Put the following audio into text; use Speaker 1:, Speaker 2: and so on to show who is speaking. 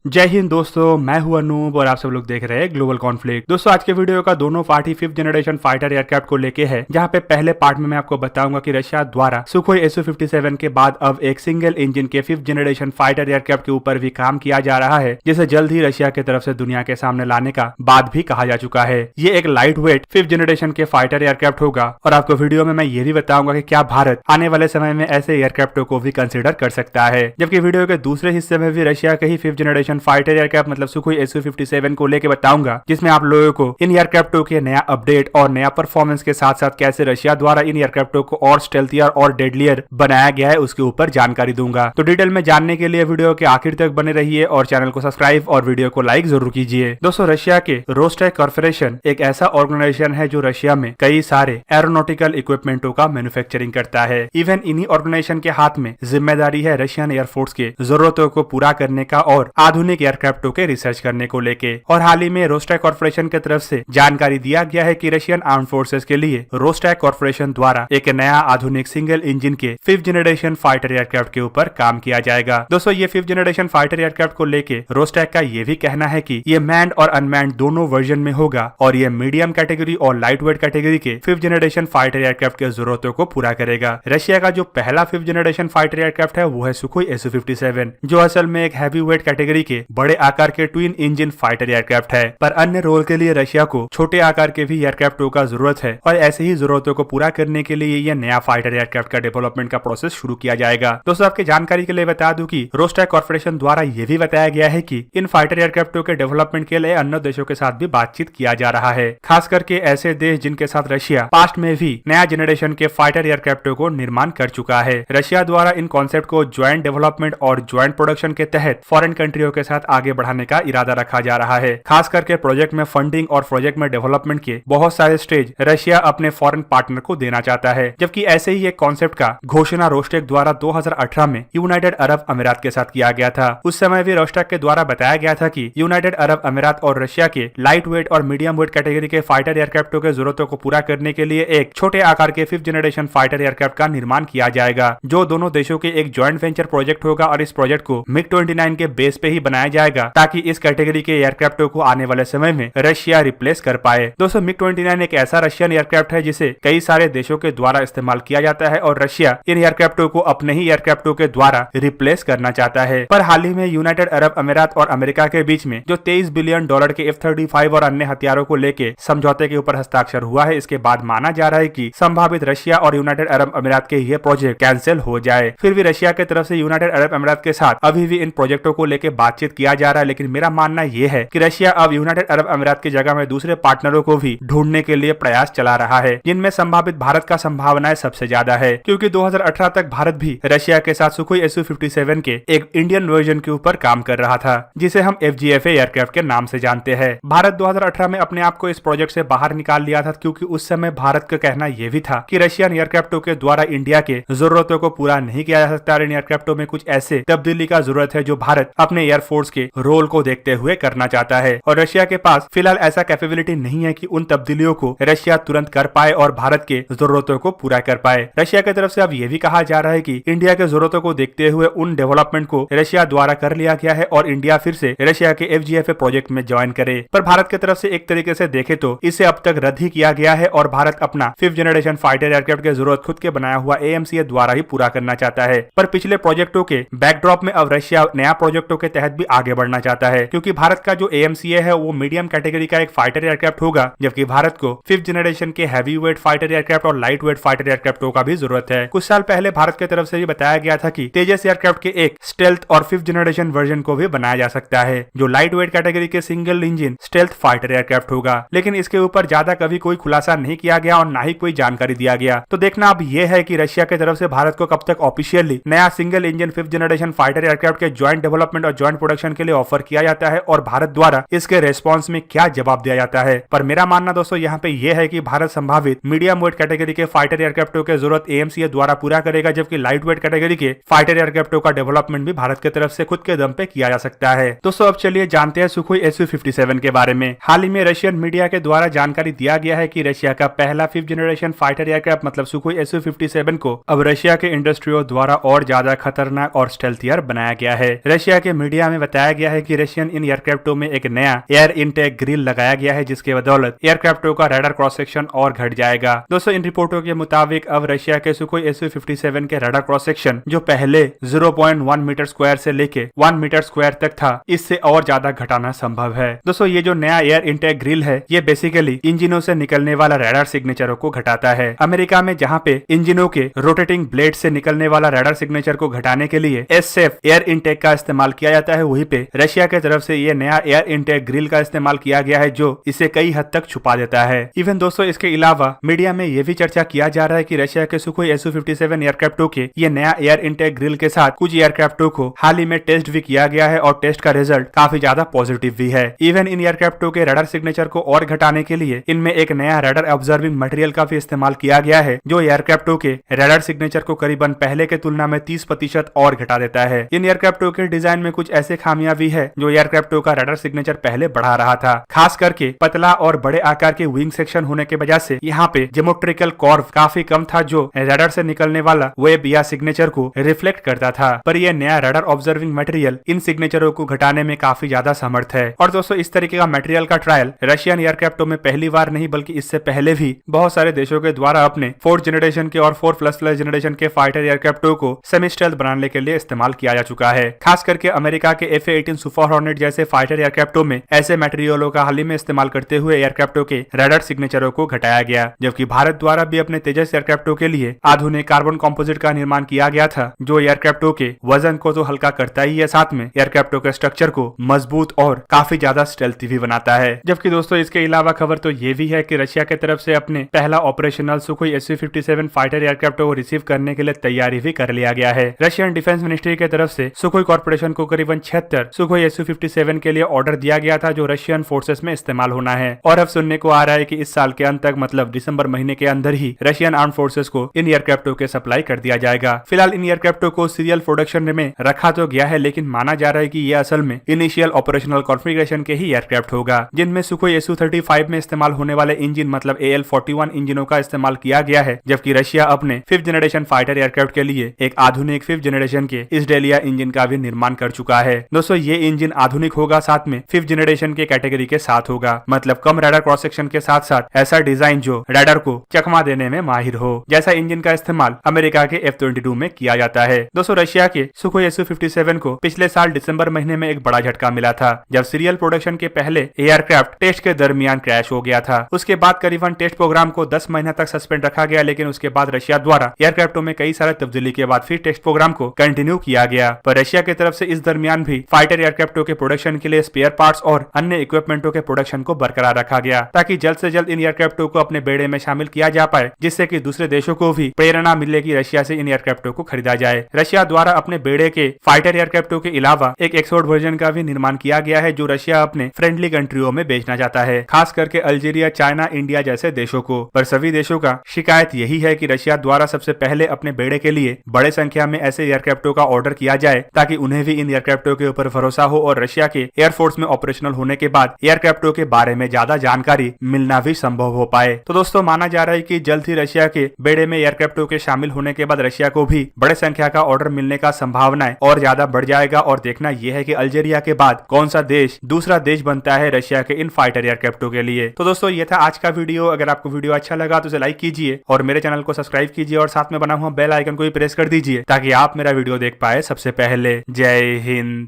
Speaker 1: जय हिंद दोस्तों, मैं हूं अनूप और आप सब लोग देख रहे हैं ग्लोबल कॉन्फ्लिक्ट। दोस्तों आज के वीडियो का दोनों पार्ट ही 5th जनरेशन फाइटर एयरक्राफ्ट को लेके है, जहां पे पहले पार्ट में मैं आपको बताऊंगा कि रशिया द्वारा सुखोई Su-57 के बाद अब एक सिंगल इंजन के 5th जनरेशन फाइटर एयरक्राफ्ट के ऊपर भी काम किया जा रहा है, जिसे जल्द ही रशिया की तरफ से दुनिया के सामने लाने का बात भी कहा जा चुका है। ये एक लाइट वेट 5th जनरेशन के फाइटर एयरक्राफ्ट होगा और आपको वीडियो में मैं ये भी बताऊंगा कि क्या भारत आने वाले समय में ऐसे एयरक्राफ्टों को भी कंसिडर कर सकता है। जबकि वीडियो के दूसरे हिस्से में भी रशिया के ही 5th जनरेशन फाइटर एयरक्राफ्ट मतलब सुखोई Su-57 को लेके बताऊंगा, जिसमें आप लोगों को इन एयरक्राफ्टों के नया अपडेट और नया परफॉर्मेंस के साथ साथ कैसे रशिया द्वारा इन एयरक्राफ्टों को और स्टेल्थियर और डेडलियर बनाया गया है उसके ऊपर जानकारी दूंगा। तो डिटेल में जानने के लिए वीडियो के आखिर तक बने रहिए और चैनल को सब्सक्राइब और वीडियो को लाइक जरूर कीजिए। दोस्तों रशिया के रोस्टेक कॉर्पोरेशन एक ऐसा ऑर्गेनाइजेशन है जो रशिया में कई सारे एरोनॉटिकल इक्विपमेंटों का मैन्युफैक्चरिंग करता है। इवन इन्हीं ऑर्गेनाइजेशन के हाथ में जिम्मेदारी है रशियन एयरफोर्स के जरूरतों को पूरा करने का और आधुनिक एयरक्राफ्टों के रिसर्च करने को लेके। और हाल ही में रोस्टेक कॉर्पोरेशन की तरफ से जानकारी दिया गया है कि रशियन आर्म फोर्सेस के लिए रोस्टेक कॉर्पोरेशन द्वारा एक नया आधुनिक सिंगल इंजन के 5th जनरेशन फाइटर एयरक्राफ्ट के ऊपर काम किया जाएगा। दोस्तों ये 5th जनरेशन फाइटर एयरक्राफ्ट को लेके रोस्टेक का ये भी कहना है कि ये मैन्ड और अनमैन्ड दोनों वर्जन में होगा और ये मीडियम कैटेगरी और लाइट वेट कैटेगरी के 5th जनरेशन फाइटर एयरक्राफ्ट के जरूरतों को पूरा करेगा। रशिया का जो पहला 5th जनरेशन फाइटर एयरक्राफ्ट है वो है सुखोई Su-57, जो असल में एक हैवी वेट कैटेगरी के बड़े आकार के ट्विन इंजन फाइटर एयरक्राफ्ट है। पर अन्य रोल के लिए रशिया को छोटे आकार के भी एयरक्राफ्टों का जरूरत है और ऐसे ही जरूरतों को पूरा करने के लिए यह नया फाइटर एयरक्राफ्ट का डेवलपमेंट का प्रोसेस शुरू किया जाएगा। दोस्तों आपकी जानकारी के लिए बता दूं कि रोस्टेक कॉर्पोरेशन द्वारा यह भी बताया गया है कि इन फाइटर एयरक्राफ्टों के डेवलपमेंट के लिए अन्य देशों के साथ भी बातचीत किया जा रहा है, खास करके ऐसे देश जिनके साथ रशिया पास्ट में भी नया जनरेशन के फाइटर एयरक्राफ्टों को निर्माण कर चुका है। रशिया द्वारा इन कॉन्सेप्ट को ज्वाइंट डेवलपमेंट और ज्वाइंट प्रोडक्शन के तहत फॉरेन कंट्रियों के साथ आगे बढ़ाने का इरादा रखा जा रहा है। खास करके प्रोजेक्ट में फंडिंग और प्रोजेक्ट में डेवलपमेंट के बहुत सारे स्टेज रशिया अपने फॉरेन पार्टनर को देना चाहता है। जबकि ऐसे ही एक कॉन्सेप्ट का घोषणा रोस्टेक द्वारा 2018 में यूनाइटेड अरब अमीरात के साथ किया गया था। उस समय भी रोस्टेक के द्वारा बताया गया था कि यूनाइटेड अरब अमीरात और रशिया के लाइट वेट और मीडियम वेट कैटेगरी के फाइटर एयरक्राफ्टों के जरूरतों को पूरा करने के लिए एक छोटे आकार के 5th जनरेशन फाइटर एयरक्राफ्ट का निर्माण किया जाएगा, जो दोनों देशों के एक ज्वाइंट वेंचर प्रोजेक्ट होगा और इस प्रोजेक्ट को MiG-29 के बेस पे ही बनाया जाएगा ताकि इस कैटेगरी के एयरक्राफ्टों को आने वाले समय में रशिया रिप्लेस कर पाए। दोस्तों MiG-29 एक ऐसा रशियन एयरक्राफ्ट है जिसे कई सारे देशों के द्वारा इस्तेमाल किया जाता है और रशिया इन एयरक्राफ्टों को अपने ही एयरक्राफ्टों के द्वारा रिप्लेस करना चाहता है। पर हाल ही में यूनाइटेड अरब अमीरात और अमेरिका के बीच में जो $23 बिलियन के F-35 और अन्य हथियारों को लेके समझौते के ऊपर हस्ताक्षर हुआ है, इसके बाद माना जा रहा है कि संभावित रशिया और यूनाइटेड अरब अमीरात के ये प्रोजेक्ट कैंसिल हो जाए। फिर भी रशिया की तरफ से यूनाइटेड अरब अमीरात के साथ अभी भी इन प्रोजेक्टों को लेकर बातचीत किया जा रहा है, लेकिन मेरा मानना यह है कि रशिया अब यूनाइटेड अरब अमीरात की जगह में दूसरे पार्टनरों को भी ढूंढने के लिए प्रयास चला रहा है, जिनमें संभावित भारत का संभावनाएं सबसे ज्यादा है, क्योंकि 2018 तक भारत भी रशिया के साथ सुखोई Su-57 के एक इंडियन वर्जन के ऊपर काम कर रहा था, जिसे हम FGFA एयरक्राफ्ट के नाम से जानते हैं। भारत 2018 में अपने आप को इस प्रोजेक्ट से बाहर निकाल लिया था, क्योंकि उस समय भारत का कहना यह भी था कि रशियन एयरक्राफ्टों के द्वारा इंडिया के जरूरतों को पूरा नहीं किया जा सकता। इन एयरक्राफ्टों में कुछ ऐसे तब्दीली का जरूरत है जो भारत अपने एयरफोर्स के रोल को देखते हुए करना चाहता है और रशिया के पास फिलहाल ऐसा कैपेबिलिटी नहीं है कि उन तब्दीलियों को रशिया तुरंत कर पाए और भारत के जरूरतों को पूरा कर पाए। रशिया की तरफ से अब यह भी कहा जा रहा है कि इंडिया के जरूरतों को देखते हुए उन डेवलपमेंट को रशिया द्वारा कर लिया गया है और इंडिया फिर से रशिया के FGFA प्रोजेक्ट में ज्वाइन करे। पर भारत की तरफ से एक तरीके से देखे तो इसे अब तक रद्द ही किया गया है और भारत अपना 5th जनरेशन फाइटर एयरक्राफ्ट की जरूरत खुद के बनाया हुआ AMCA द्वारा ही पूरा करना चाहता है। पर पिछले प्रोजेक्टों के बैकड्रॉप में अब रशिया नया प्रोजेक्टों के तहत भी आगे बढ़ना चाहता है, क्योंकि भारत का जो AMCA है वो मीडियम कैटेगरी का एक फाइटर एयरक्राफ्ट होगा, जबकि भारत को 5th जनरेशन के हैवी वेट फाइटर एयरक्राफ्ट और लाइट वेट फाइटर एयरक्राफ्टों का भी जरूरत है। कुछ साल पहले भारत की तरफ से भी बताया गया था कि तेजस एयरक्राफ्ट के एक स्टेल्थ और 5th जनरेशन वर्जन को भी बनाया जा सकता है, जो लाइट वेट कैटेगरी के single engine stealth fighter aircraft होगा, लेकिन इसके ऊपर ज्यादा कभी कोई खुलासा नहीं किया गया और ना ही कोई जानकारी दिया गया। तो देखना अब यह है कि रशिया की तरफ से भारत को कब तक ऑफिशियली नया single engine 5th generation fighter aircraft के ज्वाइंट डेवलपमेंट और ज्वाइंट प्रोडक्शन के लिए ऑफर किया जाता है और भारत द्वारा इसके रेस्पॉन्स में क्या जवाब दिया जाता है। पर मेरा मानना दोस्तों यहाँ पे यह है कि भारत संभावित मीडियम वेट कैटेगरी के फाइटर एयरक्राफ्टों की जरूरत AMCA द्वारा पूरा करेगा, जबकि लाइट वेट कैटेगरी के फाइटर एयरक्राफ्टों का डेवलपमेंट भी भारत की तरफ से खुद के दम पे किया जा सकता है। दोस्तों अब चलिए जानते हैं सुखोई Su-57 के बारे में। हाल ही में रशियन मीडिया के द्वारा जानकारी दिया गया है कि रशिया का पहला 5th जनरेशन फाइटर एयरक्राफ्ट मतलब सुखोई Su-57 को अब रशिया के इंडस्ट्रियों द्वारा और ज्यादा खतरनाक और स्टेल्थियर बनाया गया है। रशिया के मीडिया में बताया गया है कि रशियन इन एयरक्राफ्टों में एक नया एयर इनटेक ग्रिल लगाया गया है, जिसके बदौलत एयरक्राफ्टों का रडार क्रॉस सेक्शन और घट जाएगा। दोस्तों इन रिपोर्टों के मुताबिक अब रशिया के सुखोई Su-57 के रडार क्रॉस सेक्शन जो पहले 0.1 मीटर स्क्वायर से लेके 1 मीटर स्क्वायर तक था, इससे और ज्यादा घटाना संभव है। दोस्तों ये जो नया एयर इनटेक ग्रिल है, ये बेसिकली इंजनों से निकलने वाला रडार सिग्नेचरों को घटाता है। अमेरिका में जहाँ पे इंजनों के रोटेटिंग ब्लेड से निकलने वाला रडार सिग्नेचर को घटाने के लिए एसएफ एयर इनटेक का इस्तेमाल किया जाता है, वहीं पे रशिया की तरफ से ये नया एयर इनटेक ग्रिल का इस्तेमाल किया गया है, जो इसे कई हद तक छुपा देता है। इवन दोस्तों इसके अलावा मीडिया में ये भी चर्चा किया जा रहा है कि रशिया के सुखोई Su-57 एयरक्राफ्टों के ये नया एयर इनटेक ग्रिल के साथ कुछ एयरक्राफ्टों को हाल ही में टेस्ट भी किया गया है और टेस्ट का रिजल्ट काफी ज्यादा पॉजिटिव भी है। इवन इन एयरक्राफ्टों के रडार सिग्नेचर को और घटाने के लिए इनमें एक नया रडार ऑब्जर्विंग मटेरियल का भी इस्तेमाल किया गया है, जो एयरक्राफ्टों के रडार सिग्नेचर को करीबन पहले के तुलना में 30% और घटा देता है। इन एयरक्राफ्टों के डिजाइन में कुछ ऐसे खामियां भी है जो एयरक्राफ्टों का रडार सिग्नेचर पहले बढ़ा रहा था, खास करके पतला और बड़े आकार के विंग सेक्शन होने की वजह से यहाँ पे ज्योमेट्रिकल कर्व काफी कम था, जो रडार से निकलने वाला वेब या सिग्नेचर को रिफ्लेक्ट करता था। पर यह नया रडार ऑब्जर्विंग मटेरियल इन सिग्नेचरों को घटाने में काफी ज्यादा समर्थ है। और दोस्तों इस तरीके का मटेरियल का ट्रायल रशियन एयरक्राफ्टों में पहली बार नहीं बल्कि इससे पहले भी बहुत सारे देशों के द्वारा अपने 4th जनरेशन के और 4++ जनरेशन के फाइटर एयरक्राफ्टों को सेमी स्टेल्थ बनाने के लिए इस्तेमाल किया जा चुका है। खास करके अमेरिका के F/A-18 सुपर हॉर्नेट जैसे फाइटर एयरक्राफ्टों में ऐसे मटेरियलों का हाल ही में इस्तेमाल करते हुए एयरक्राफ्टों के रडार सिग्नेचरों को घटाया गया। जबकि भारत द्वारा भी अपने तेजस एयरक्राफ्टों के लिए आधुनिक कार्बन कंपोजिट का निर्माण किया गया था, जो एयरक्राफ्टों के वजन को तो हल्का करता ही है, साथ में एयरक्राफ्टों के स्ट्रक्चर को मजबूत और काफी ज्यादा स्टेल्थी भी बनाता है। जबकि दोस्तों इसके अलावा खबर तो ये भी है कि रशिया की तरफ से अपने पहला ऑपरेशनल सुखोई Su-57 फाइटर एयरक्राफ्टों को रिसीव करने के लिए तैयारी भी कर लिया गया है। रशियन डिफेंस मिनिस्ट्री की तरफ से सुखोई कॉर्पोरेशन को करीबन 76 सुखोई Su-57 के लिए ऑर्डर दिया गया था, जो रशियन फोर्सेस में इस्तेमाल होना है। और अब सुनने को आ रहा है कि इस साल के अंत तक मतलब दिसंबर महीने के अंदर ही रशियन आर्म फोर्सेस को इन एयरक्राफ्टों के सप्लाई कर दिया जाएगा। फिलहाल इन एयरक्राफ्टों को सीरियल प्रोडक्शन में रखा तो गया है, लेकिन माना जा रहा है कि ये असल में इनिशियल ऑपरेशनल कॉन्फ़िगरेशन के ही एयरक्राफ्ट होगा, जिनमें सुखोई Su-35 में इस्तेमाल होने वाले इंजन मतलब AL-41 इंजनों का इस्तेमाल किया गया है। जबकि रशिया अपने 5th जनरेशन फाइटर एयरक्राफ्ट के लिए एक आधुनिक 5th जनरेशन के इस्डेलिया इंजन का भी निर्माण कर चुका है। दोस्तों ये इंजन आधुनिक होगा, साथ में 5th जनरेशन के कैटेगरी के साथ होगा, मतलब कम रडार क्रॉस सेक्शन के साथ साथ ऐसा डिजाइन जो रडार को चकमा देने में माहिर हो, जैसा इंजन का इस्तेमाल अमेरिका के F-22 में किया जाता है। दोस्तों रशिया के सुखोई Su-57 को पिछले साल दिसंबर महीने में एक बड़ा झटका मिला था, जब सीरियल प्रोडक्शन के पहले एयरक्राफ्ट टेस्ट के दरमियान क्रैश हो गया था। उसके बाद करीबन टेस्ट प्रोग्राम को 10 महीने तक सस्पेंड रखा गया, लेकिन उसके बाद रशिया द्वारा एयरक्राफ्टों में कई सारे तब्दीली के बाद फिर टेस्ट प्रोग्राम को कंटिन्यू किया गया। पर रशिया की तरफ से इस दरमियान भी फाइटर एयरक्राफ्टों के प्रोडक्शन के लिए स्पेयर पार्ट्स और अन्य इक्विपमेंटों के प्रोडक्शन को बरकरार रखा गया, ताकि जल्द से जल्द इन एयरक्राफ्टों को अपने बेड़े में शामिल किया जा पाए, जिससे कि दूसरे देशों को भी प्रेरणा मिले कि रशिया से इन एयरक्राफ्टों को खरीदा जाए। रशिया द्वारा अपने बेड़े के फाइटर एयरक्राफ्टों के अलावा एक एक्सपोर्ट वर्जन का भी निर्माण किया गया है, जो रशिया अपने फ्रेंडली कंट्रियों में बेचना चाहता है, खास करके अल्जीरिया, चाइना, इंडिया जैसे देशों को। पर सभी देशों का शिकायत यही है कि रशिया द्वारा सबसे पहले अपने बेड़े के लिए बड़े संख्या में ऐसे एयरक्राफ्टों का ऑर्डर किया जाए, ताकि उन्हें भी इन एयरक्राफ्टों के ऊपर भरोसा हो और रशिया के एयरफोर्स में ऑपरेशनल होने के बाद एयरक्राफ्टों के बारे में ज्यादा जानकारी मिलना भी संभव हो पाए। तो दोस्तों माना जा रहा है कि जल्द ही रशिया के बेड़े में एयरक्राफ्टों के शामिल होने के बाद रशिया को भी बड़े संख्या का ऑर्डर मिलने का संभावना और ज्यादा बढ़ जाएगा। और देखना यह है कि अल्जीरिया के बाद कौन सा देश दूसरा देश बनता है रशिया के इन फाइटर एयरक्राफ्टों के लिए। तो दोस्तों ये था आज का वीडियो। अगर आपको वीडियो अच्छा लगा तो उसे लाइक कीजिए और मेरे चैनल को सब्सक्राइब कीजिए और साथ में बना हुआ बेल आइकन को भी प्रेस कर दीजिए, ताकि आप मेरा वीडियो देख पाए सबसे पहले। जय हिंद।